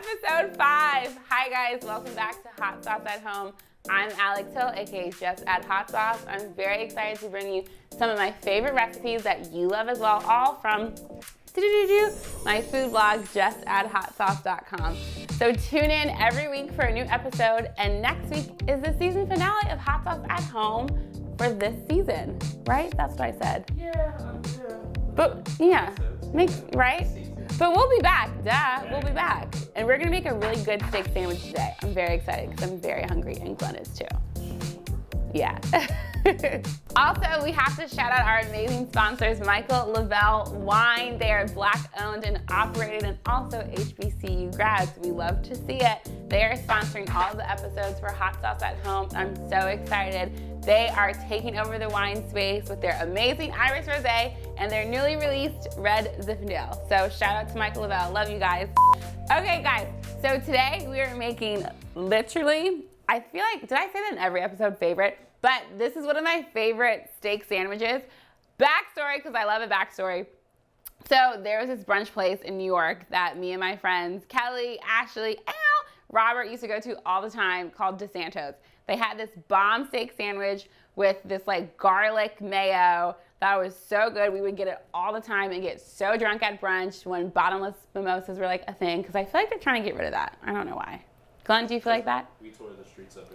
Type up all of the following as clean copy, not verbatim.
Episode 5. Hi guys, welcome back to Hot Sauce at Home. I'm Alex Hill, aka Just Add Hot Sauce. I'm very excited to bring you some of my favorite recipes that you love as well, all from my food blog, justaddhotsauce.com. So tune in every week for a new episode, and next week is the season finale of Hot Sauce at Home for this season, right? That's what I said. Yeah. But yeah, right? But we'll be back, we'll be back. And we're gonna make a really good steak sandwich today. I'm very excited because I'm very hungry and Glenn is too. Yeah. Also, we have to shout out our amazing sponsors, Michael Lavelle Wine. They are Black owned and operated, and also HBCU grads. We love to see it. They are sponsoring all of the episodes for Hot Sauce at Home. I'm so excited. They are taking over the wine space with their amazing Irish Rosé and their newly released Red Zinfandel. So shout out to Michael Lavelle. Love you guys. Okay, guys. So today we are making literally, I feel like, did I say that in every episode, favorite? But this is one of my favorite steak sandwiches. Backstory, because I love a backstory. So there was this brunch place in New York that me and my friends, Kelly, Ashley, Robert used to go to all the time, called DeSanto's. They had this bomb steak sandwich with this like garlic mayo that was so good. We would get it all the time and get so drunk at brunch when bottomless mimosas were like a thing, because I feel like they're trying to get rid of that. I don't know why. Glenn, do you feel like that? We tore the streets up.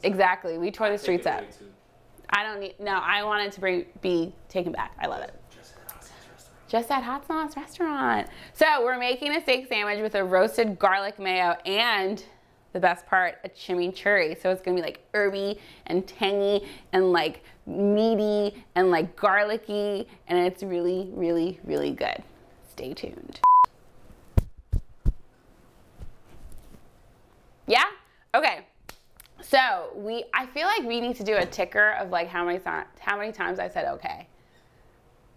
Exactly, we tore the streets up. I want it to be taken back. I love it. Just at Hot Sauce Restaurant. So we're making a steak sandwich with a roasted garlic mayo and, the best part, a chimichurri. So it's gonna be like herby and tangy and like meaty and like garlicky, and it's really, really, really good. Stay tuned. Yeah? Okay. So I feel like we need to do a ticker of like how many times I said okay.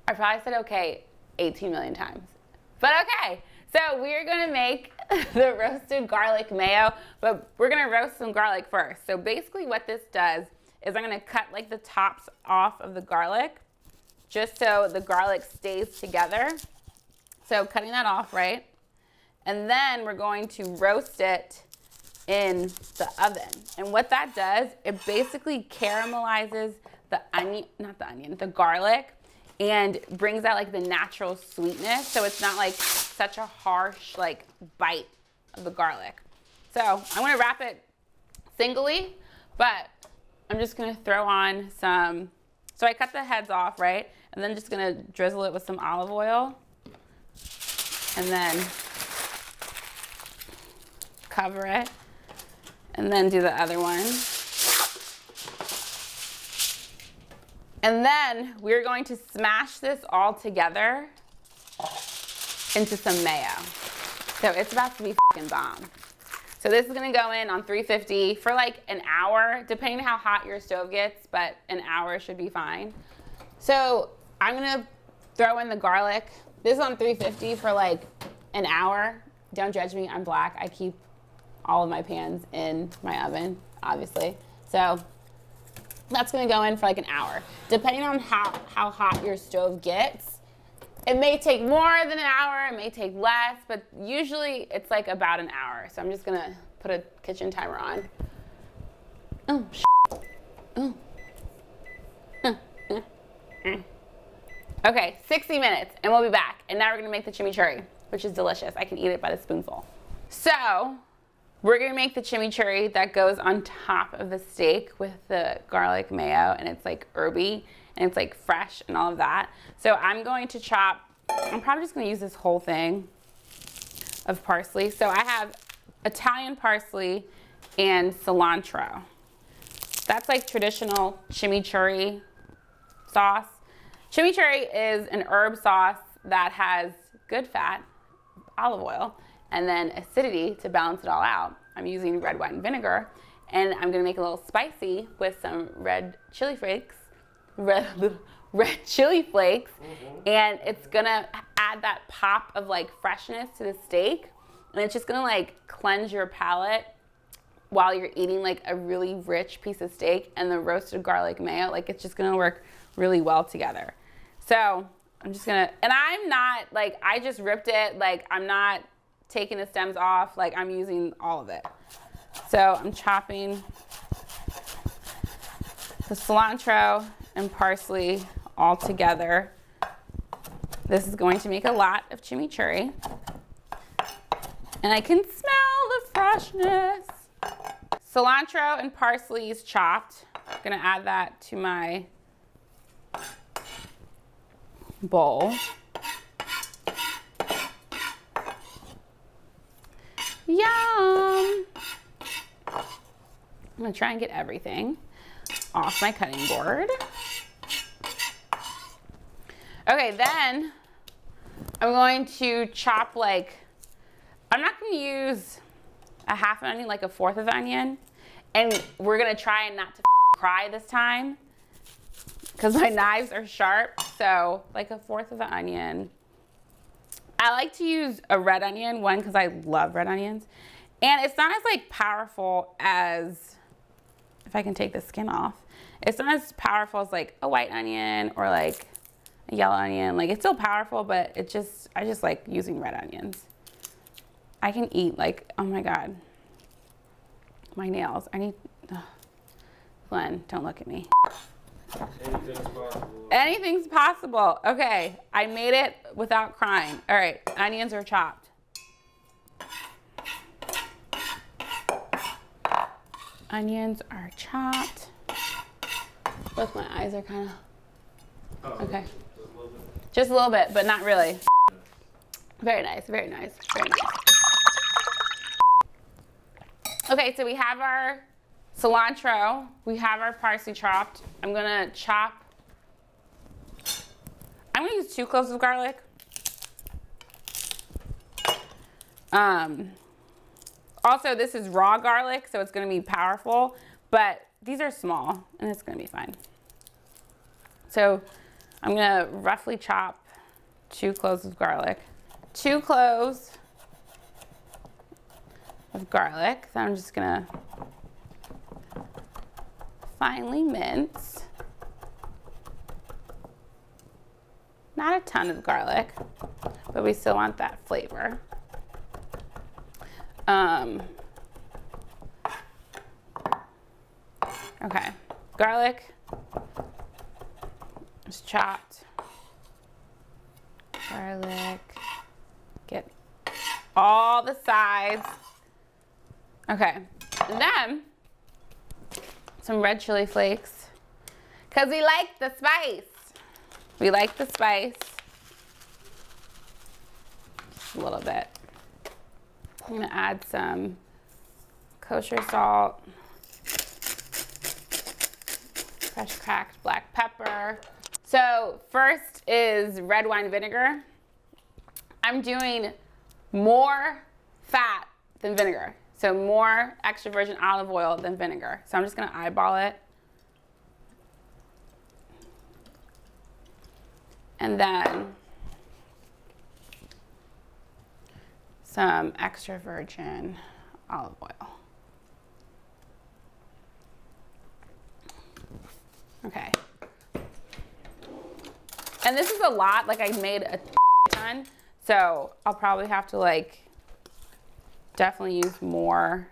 I probably said okay 18 million times. But okay. So we're gonna make the roasted garlic mayo, but we're gonna roast some garlic first. So basically what this does is I'm gonna cut like the tops off of the garlic just so the garlic stays together. So cutting that off, right? And then we're going to roast it in the oven. And what that does, it basically caramelizes the garlic, and brings out like the natural sweetness. So it's not like such a harsh like bite of the garlic. So I'm gonna wrap it singly, but I'm just gonna throw on some, so I cut the heads off, right? And then just gonna drizzle it with some olive oil and then cover it. And then do the other one. And then we're going to smash this all together into some mayo. So it's about to be fucking bomb. So this is gonna go in on 350 for like an hour, depending on how hot your stove gets, but an hour should be fine. So I'm gonna throw in the garlic. This is on 350 for like an hour. Don't judge me, I'm black. I keep all of my pans in my oven, obviously. So that's gonna go in for like an hour. Depending on how hot your stove gets, it may take more than an hour, it may take less, but usually it's like about an hour. So I'm just gonna put a kitchen timer on. Oh, oh. Okay, 60 minutes and we'll be back. And now we're gonna make the chimichurri, which is delicious. I can eat it by the spoonful. So, we're gonna make the chimichurri that goes on top of the steak with the garlic mayo, and it's like herby and it's like fresh and all of that. So I'm going to chop, I'm probably just gonna use this whole thing of parsley. So I have Italian parsley and cilantro. That's like traditional chimichurri sauce. Chimichurri is an herb sauce that has good fat, olive oil, and then acidity to balance it all out. I'm using red wine vinegar, and I'm gonna make it a little spicy with some red chili flakes, and it's gonna add that pop of like freshness to the steak, and it's just gonna like cleanse your palate while you're eating like a really rich piece of steak, and the roasted garlic mayo, like it's just gonna work really well together. So I'm just gonna, and I'm not like, I just ripped it, like I'm not taking the stems off. Like I'm using all of it. So I'm chopping the cilantro and parsley all together. This is going to make a lot of chimichurri. And I can smell the freshness. Cilantro and parsley is chopped. I'm gonna add that to my bowl. Yum! I'm gonna try and get everything off my cutting board. Okay, then I'm going to chop I'm not gonna use a half an onion, like a fourth of an onion. And we're gonna try not to cry this time because my knives are sharp. So like a fourth of an onion. I like to use a red onion, one, because I love red onions. And it's not as powerful as, if I can take the skin off, it's not as powerful as like a white onion or like a yellow onion. Like it's still powerful, but I just like using red onions. I can eat oh my God, my nails. Glenn, don't look at me. Anything's possible. Anything's possible. Okay, I made it without crying. All right, onions are chopped. Onions are chopped. Both my eyes are kind of, okay. Just a little bit, but not really. Very nice, very nice, very nice. Okay, so we have our cilantro, we have our parsley chopped. I'm gonna use 2 cloves of garlic. Also, this is raw garlic, so it's gonna be powerful, but these are small and it's gonna be fine. So I'm gonna roughly chop 2 cloves of garlic. 2 cloves of garlic that I'm just gonna finely mince. Not a ton of garlic, but we still want that flavor. Okay, garlic is chopped. Garlic, get all the sides. Okay, and then some red chili flakes, because we like the spice. We like the spice. Just a little bit. I'm gonna add some kosher salt, fresh cracked black pepper. So first is red wine vinegar. I'm doing more fat than vinegar. So more extra virgin olive oil than vinegar. So I'm just gonna eyeball it. And then some extra virgin olive oil. Okay. And this is a lot, I made a ton, so I'll probably have to definitely use more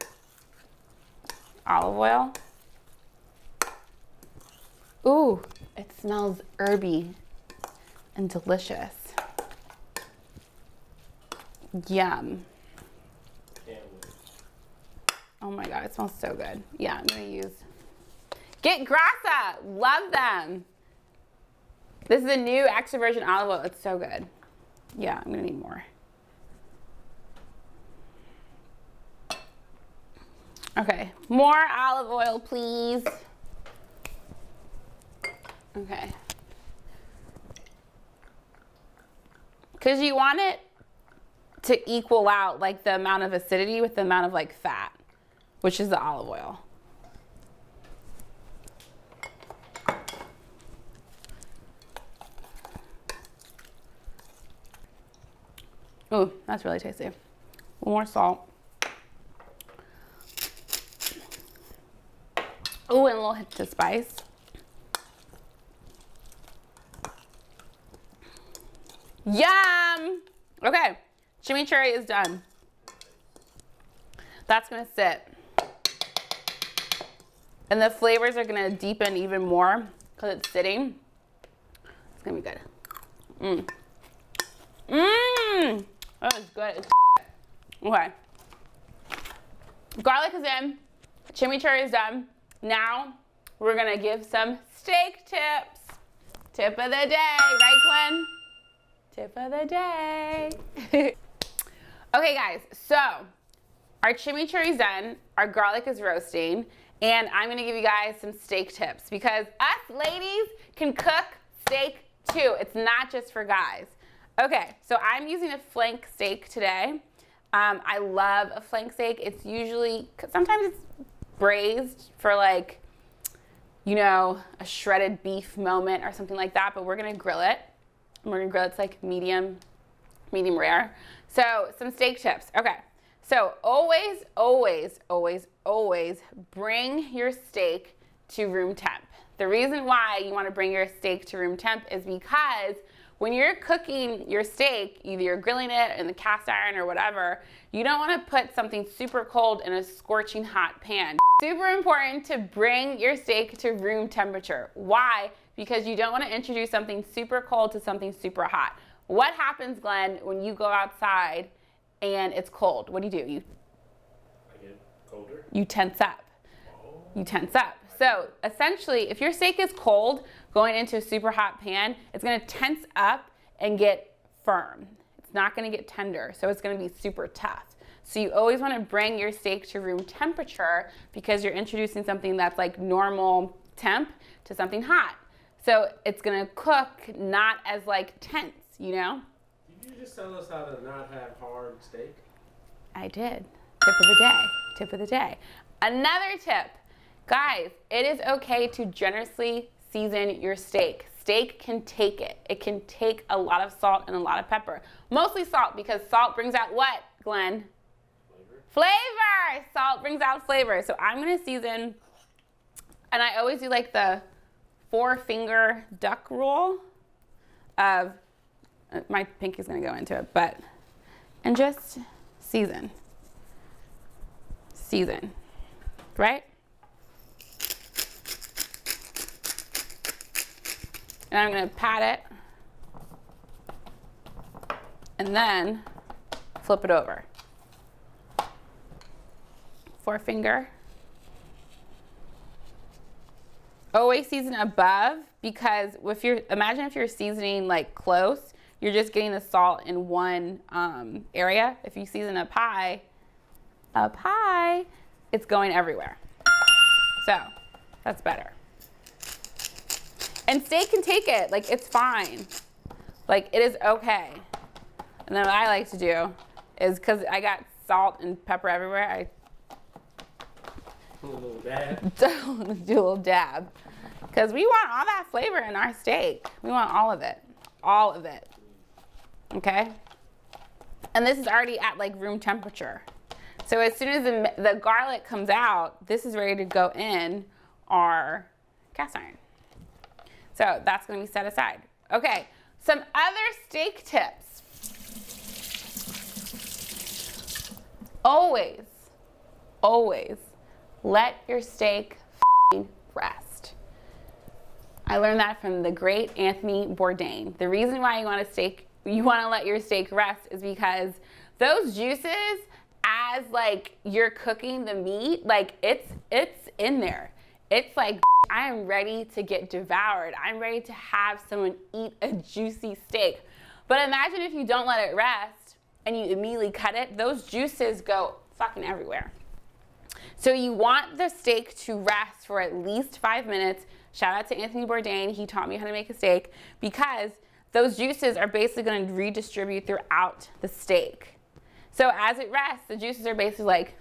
olive oil. Ooh, it smells herby and delicious. Yum. Oh my God, it smells so good. Yeah, I'm gonna use, get grassa, love them. This is a new extra virgin olive oil, it's so good. Yeah, I'm gonna need more. Okay, more olive oil, please. Okay. Because you want it to equal out the amount of acidity with the amount of fat, which is the olive oil. Ooh, that's really tasty. One more salt. Ooh, and a little hit of spice. Yum! Okay, chimichurri is done. That's gonna sit. And the flavors are gonna deepen even more because it's sitting. It's gonna be good. That is good. It's okay. Garlic is in. Chimichurri is done. Now we're gonna give some steak tips. Tip of the day, right, Glenn? Tip of the day. Okay, guys, so our chimichurri is done, our garlic is roasting, and I'm gonna give you guys some steak tips because us ladies can cook steak too. It's not just for guys. Okay, so I'm using a flank steak today. I love a flank steak. It's usually, sometimes it's braised for like, you know, a shredded beef moment or something like that, but we're gonna grill it. And we're gonna grill it, it's like medium rare. So some steak tips, okay. So always bring your steak to room temp. The reason why you wanna bring your steak to room temp is because when you're cooking your steak, either you're grilling it in the cast iron or whatever, you don't wanna put something super cold in a scorching hot pan. Super important to bring your steak to room temperature. Why? Because you don't wanna introduce something super cold to something super hot. What happens, Glenn, when you go outside and it's cold? What do? I get colder. You tense up. Oh. You tense up. So essentially, if your steak is cold, going into a super hot pan, it's gonna tense up and get firm. It's not gonna get tender, so it's gonna be super tough. So you always wanna bring your steak to room temperature because you're introducing something that's like normal temp to something hot. So it's gonna cook not as like tense, you know? Did you just tell us how to not have hard steak? I did. Tip of the day. Tip of the day. Another tip. Guys, it is okay to generously season your steak. Steak can take it. It can take a lot of salt and a lot of pepper. Mostly salt because salt brings out what, Glenn? Flavor! Salt brings out flavor. So I'm gonna season, and I always do like the 4-finger duck rule of, my pinky's gonna go into it, and just season. Season, right? And I'm gonna pat it, and then flip it over. 4-finger. Always season above because imagine if you're seasoning like close, you're just getting the salt in one area. If you season up high, it's going everywhere. So that's better. And steak can take it, like it's fine. Like it is okay. And then what I like to do is, cause I got salt and pepper everywhere, a little dab. do a little dab. Cause we want all that flavor in our steak. We want all of it, okay? And this is already at like room temperature. So as soon as the garlic comes out, this is ready to go in our cast iron. So that's gonna be set aside. Okay, some other steak tips. Always let your steak rest. I learned that from the great Anthony Bourdain. The reason why you want to let your steak rest is because those juices, as like you're cooking the meat, like it's in there. It's like, I am ready to get devoured. I'm ready to have someone eat a juicy steak. But imagine if you don't let it rest and you immediately cut it, those juices go fucking everywhere. So you want the steak to rest for at least 5 minutes. Shout out to Anthony Bourdain. He taught me how to make a steak because those juices are basically going to redistribute throughout the steak. So as it rests, the juices are basically like,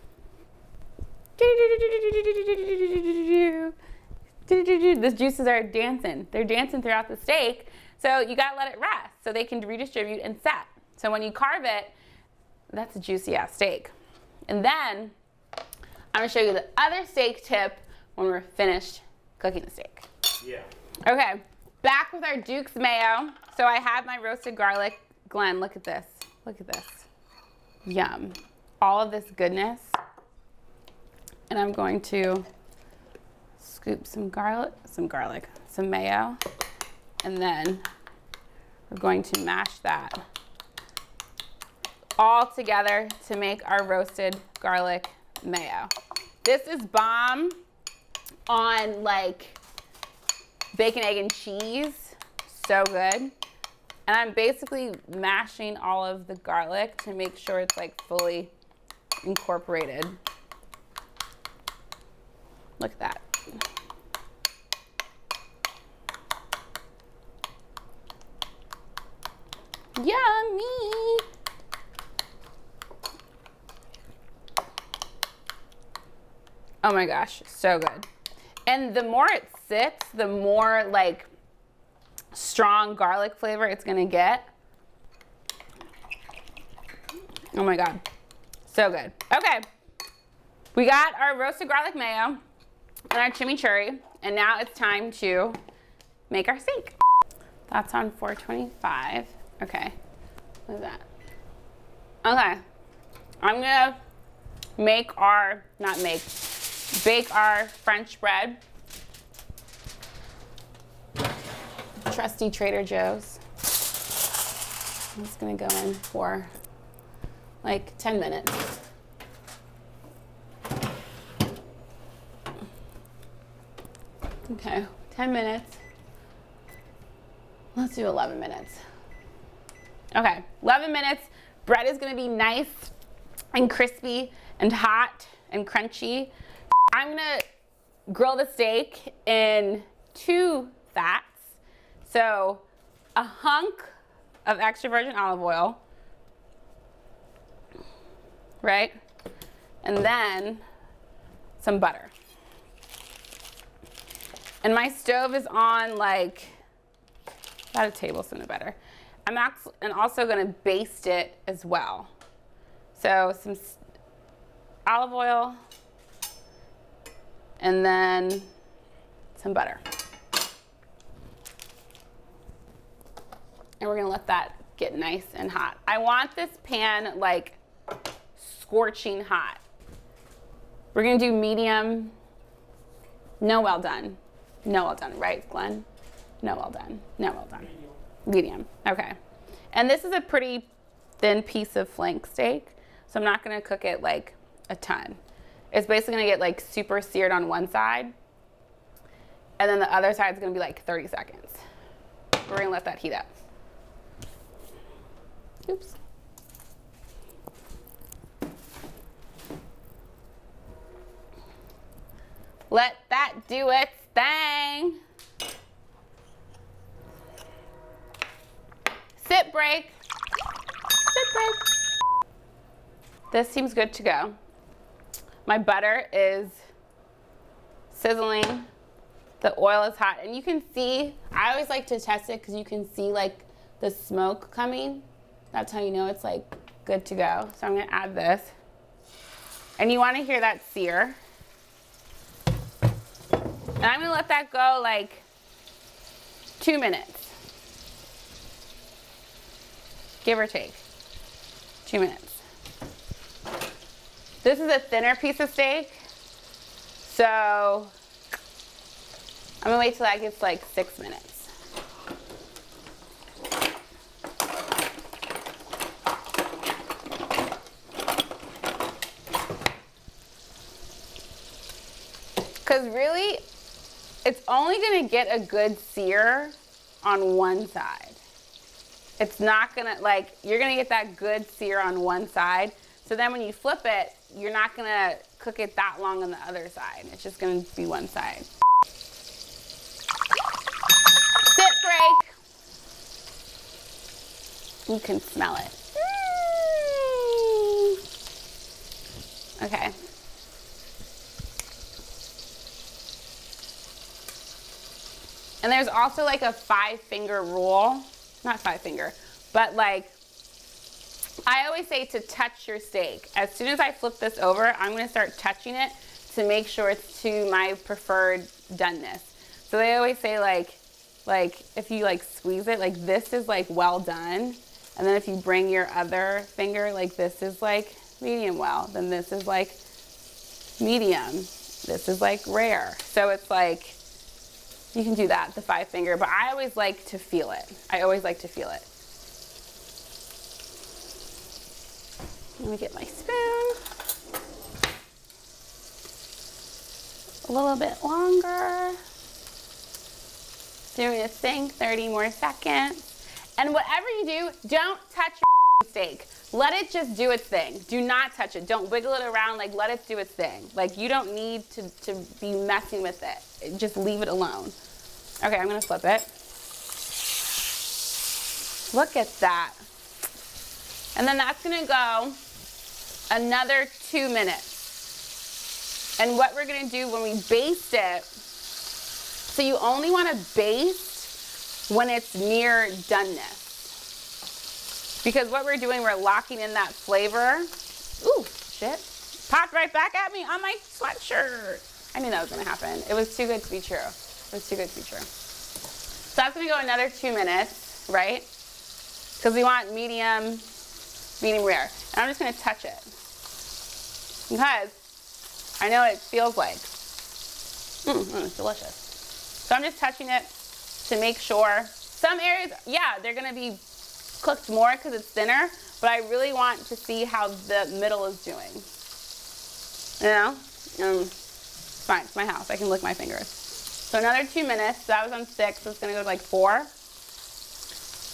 the juices are dancing. They're dancing throughout the steak. So you got to let it rest so they can redistribute and set. So when you carve it, that's a juicy ass steak. And then I'm gonna show you the other steak tip when we're finished cooking the steak. Yeah. Okay, back with our Duke's Mayo. So I have my roasted garlic. Glenn, look at this. Look at this. Yum. All of this goodness And I'm going to scoop some mayo, and then we're going to mash that all together to make our roasted garlic mayo. This is bomb on like bacon, egg, and cheese. So good. And I'm basically mashing all of the garlic to make sure it's like fully incorporated. Look at that. Yummy. Oh my gosh, so good. And the more it sits, the more like strong garlic flavor it's gonna get. Oh my God, so good. Okay, we got our roasted garlic mayo and our chimichurri, and now it's time to make our steak. That's on 425. Okay, what is that? Okay, I'm gonna bake our French bread. Trusty Trader Joe's. I'm just gonna go in for like 10 minutes. Okay, 10 minutes. Let's do 11 minutes. Okay, 11 minutes. Bread is gonna be nice and crispy and hot and crunchy. I'm gonna grill the steak in 2 fats. So a hunk of extra virgin olive oil, right? And then some butter. And my stove is on like about a tablespoon of butter. I'm also gonna baste it as well. So some olive oil and then some butter. And we're gonna let that get nice and hot. I want this pan like scorching hot. We're gonna do medium, no well done. No well done, right, Glenn? No well done, no well done. Medium, okay. And this is a pretty thin piece of flank steak, so I'm not gonna cook it like a ton. It's basically gonna get like super seared on one side, and then the other side's gonna be like 30 seconds. We're gonna let that heat up. Oops. Let that do its thing. Sip break. Sip break. This seems good to go. My butter is sizzling. The oil is hot. And you can see, I always like to test it because you can see like the smoke coming. That's how you know it's like good to go. So I'm gonna add this. And you wanna hear that sear. And I'm gonna let that go like 2 minutes. Give or take, 2 minutes. This is a thinner piece of steak. So I'm gonna wait till that gets like 6 minutes. Because really, it's only gonna get a good sear on one side. It's not gonna, like, you're gonna get that good sear on one side. So then when you flip it, you're not gonna cook it that long on the other side. It's just gonna be one side. Sip break. You can smell it. Okay. And there's also like a 5-finger rule, not 5-finger, but like, I always say to touch your steak. As soon as I flip this over, I'm gonna start touching it to make sure it's to my preferred doneness. So they always say like if you like squeeze it, like this is like well done. And then if you bring your other finger, like this is like medium well, then this is like medium. This is like rare. So it's like, you can do that, the 5 finger, but I always like to feel it. I always like to feel it. Let me get my spoon. A little bit longer. Doing its thing, 30 more seconds. And whatever you do, don't touch your steak. Let it just do its thing. Do not touch it. Don't wiggle it around. Like, let it do its thing. Like, you don't need to be messing with it. Just leave it alone. Okay, I'm gonna flip it. Look at that. And then that's gonna go another 2 minutes. And what we're gonna do when we baste it, so you only wanna baste when it's near doneness. Because what we're doing, we're locking in that flavor. Ooh, shit. Popped right back at me on my sweatshirt. I knew that was gonna happen. It was too good to be true. It was too good to be true. So that's gonna go another 2 minutes, right? Because we want medium rare. And I'm just gonna touch it. Because I know what it feels like. It's delicious. So I'm just touching it to make sure. Some areas, yeah, they're gonna be cooked more because it's thinner, but I really want to see how the middle is doing. You know? It's fine, it's my house, I can lick my fingers. So another 2 minutes, so that was on 6, so it's gonna go to like 4.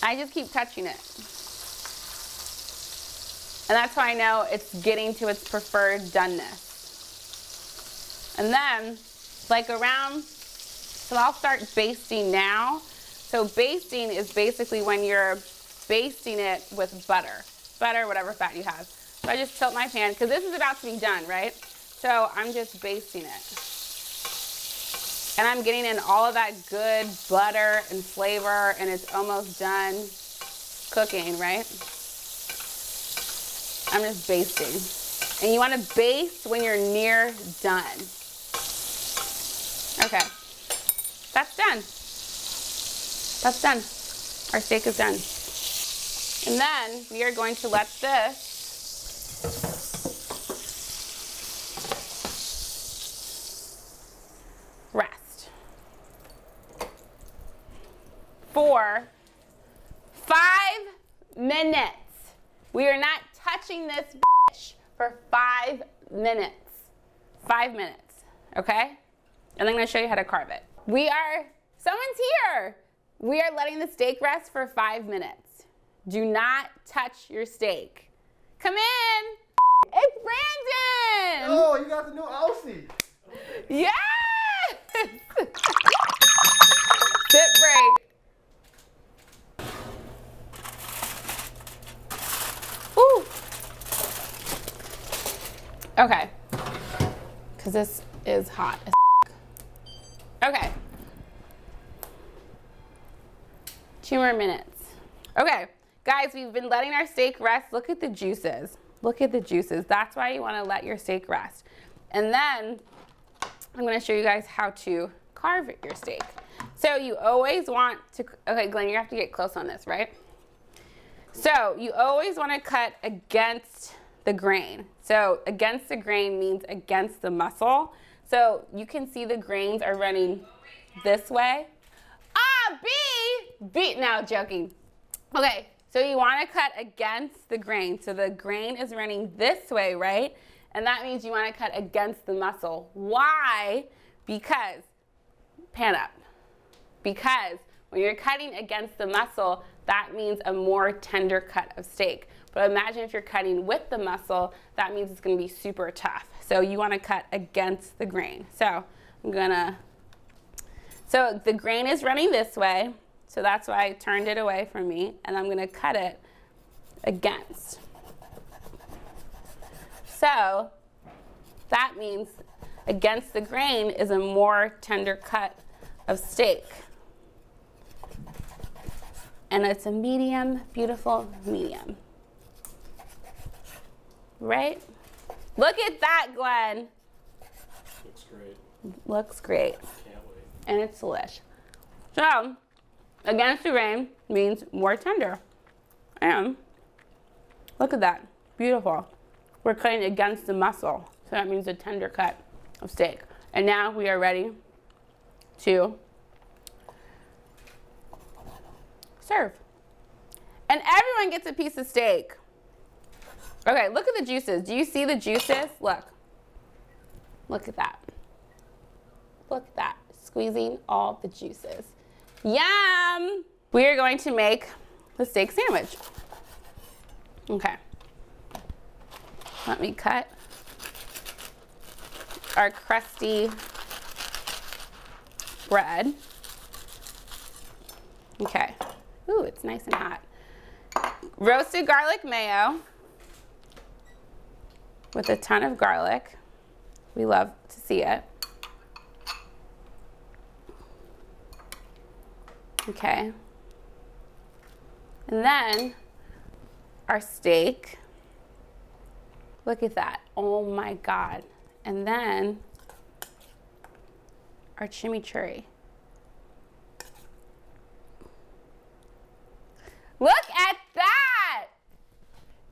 I just keep touching it. And that's how I know it's getting to its preferred doneness. And then, like around, so I'll start basting now. So basting is basically when you're basting it with butter, whatever fat you have. So I just tilt my pan, because this is about to be done, right? So I'm just basting it. And I'm getting in all of that good butter and flavor, and it's almost done cooking, right? I'm just basting. And you want to baste when you're near done. Okay, that's done. That's done. Our steak is done. And then we are going to let this rest for 5 minutes. We are not touching this bitch for 5 minutes. 5 minutes, okay? And I'm gonna show you how to carve it. Someone's here. We are letting the steak rest for 5 minutes. Do not touch your steak. Come in. It's Brandon. Oh, you got the new Aussie. Yes. Sit break. Ooh. Okay. Because this is hot as Okay. 2 more minutes. Okay. Guys, we've been letting our steak rest. Look at the juices. Look at the juices. That's why you want to let your steak rest. And then I'm going to show you guys how to carve your steak. So you always want to, okay, Glenn, you have to get close on this, right? So you always want to cut against the grain. So against the grain means against the muscle. So you can see the grains are running this way. No, joking. Okay. So you want to cut against the grain. So the grain is running this way, right? And that means you want to cut against the muscle. Why? Because, pan up. Because when you're cutting against the muscle, that means a more tender cut of steak. But imagine if you're cutting with the muscle, that means it's going to be super tough. So you want to cut against the grain. So so the grain is running this way. So that's why I turned it away from me, and I'm gonna cut it against. So that means against the grain is a more tender cut of steak. And it's a medium, beautiful medium. Right? Look at that, Glenn. Looks great. Looks great. Can't wait. And it's delish. So, against the grain means more tender. And look at that, beautiful. We're cutting against the muscle. So that means a tender cut of steak. And now we are ready to serve. And everyone gets a piece of steak. Okay, look at the juices. Do you see the juices? Look. Look at that. Look at that. Squeezing all the juices. Yum! We are going to make the steak sandwich. Okay. Let me cut our crusty bread. Okay. Ooh, it's nice and hot. Roasted garlic mayo with a ton of garlic. We love to see it. Okay. And then our steak. Look at that. Oh my God. And then our chimichurri. Look at that!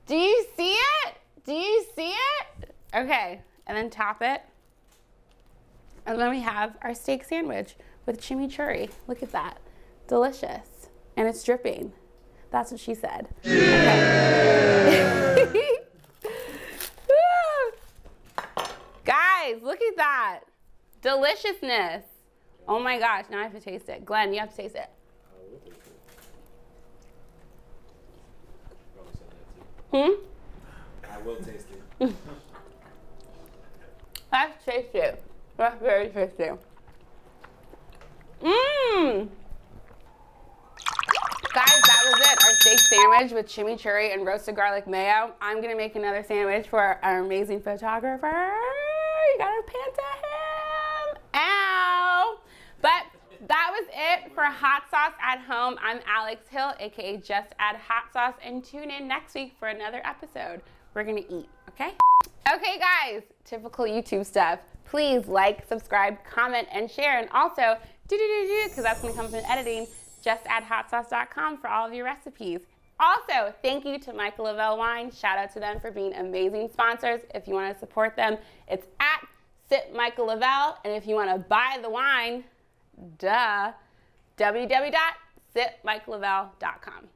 Do you see it? Do you see it? Okay, and then top it. And then we have our steak sandwich with chimichurri. Look at that. Delicious. And it's dripping. That's what she said. Okay. Guys, look at that. Deliciousness. Oh my gosh, now I have to taste it. Glenn, you have to taste it. I will taste it. That's tasty. That's very tasty. Mmm. Guys, that was it. Our steak sandwich with chimichurri and roasted garlic mayo. I'm going to make another sandwich for our amazing photographer. You got to pan to him. Ow. But that was it for Hot Sauce at Home. I'm Alex Hill, aka Just Add Hot Sauce, and tune in next week for another episode. We're gonna eat, okay? Okay guys, typical YouTube stuff. Please like, subscribe, comment, and share, and also because that's gonna come from editing, justaddhotsauce.com for all of your recipes. Also, thank you to Michael Lavelle Wine. Shout out to them for being amazing sponsors. If you wanna support them, it's at Sip Michael Lavelle, and if you wanna buy the wine, www.sipmikelavelle.com.